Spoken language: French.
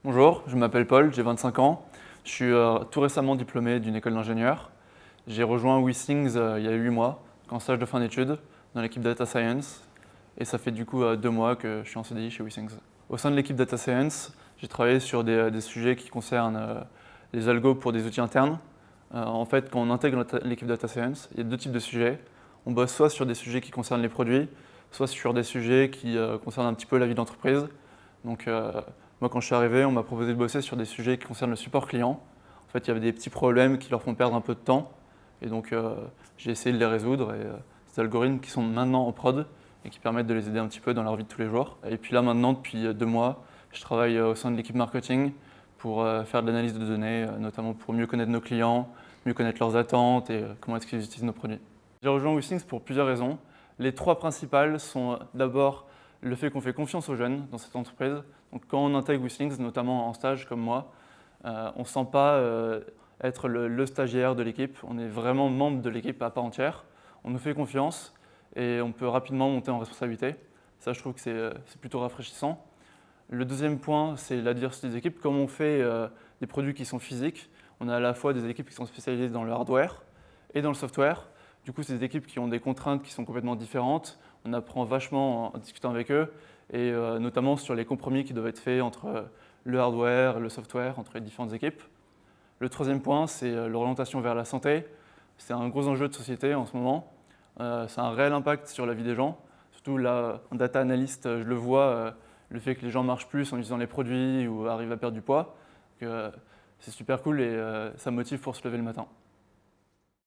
Bonjour, je m'appelle Paul, j'ai 25 ans. Je suis tout récemment diplômé d'une école d'ingénieur. J'ai rejoint WeThings il y a 8 mois, en stage de fin d'études, dans l'équipe Data Science. Et ça fait du coup 2 mois que je suis en CDI chez WeThings. Au sein de l'équipe Data Science, j'ai travaillé sur des sujets qui concernent les algos pour des outils internes. En fait, quand on intègre l'équipe Data Science, il y a deux types de sujets. On bosse soit sur des sujets qui concernent les produits, soit sur des sujets qui concernent un petit peu la vie d'entreprise. Donc, moi, quand je suis arrivé, on m'a proposé de bosser sur des sujets qui concernent le support client. En fait, il y avait des petits problèmes qui leur font perdre un peu de temps. Et donc, j'ai essayé de les résoudre. Et ces algorithmes qui sont maintenant en prod et qui permettent de les aider un petit peu dans leur vie de tous les jours. Et puis là, maintenant, depuis 2 mois, je travaille au sein de l'équipe marketing pour faire de l'analyse de données, notamment pour mieux connaître nos clients, mieux connaître leurs attentes et comment est-ce qu'ils utilisent nos produits. J'ai rejoint WeThings pour plusieurs raisons. Les trois principales sont d'abord le fait qu'on fait confiance aux jeunes dans cette entreprise. Donc quand on intègre WeThings, notamment en stage comme moi, on ne sent pas être le stagiaire de l'équipe. On est vraiment membre de l'équipe à part entière. On nous fait confiance et on peut rapidement monter en responsabilité. Ça, je trouve que c'est plutôt rafraîchissant. Le deuxième point, c'est la diversité des équipes. Comme on fait des produits qui sont physiques, on a à la fois des équipes qui sont spécialisées dans le hardware et dans le software. Du coup, c'est des équipes qui ont des contraintes qui sont complètement différentes. On apprend vachement en discutant avec eux, et notamment sur les compromis qui doivent être faits entre le hardware et le software, entre les différentes équipes. Le troisième point, c'est l'orientation vers la santé. C'est un gros enjeu de société en ce moment. Ça a un réel impact sur la vie des gens. Surtout là, en data analyst, je le vois, le fait que les gens marchent plus en utilisant les produits ou arrivent à perdre du poids. C'est super cool et ça motive pour se lever le matin.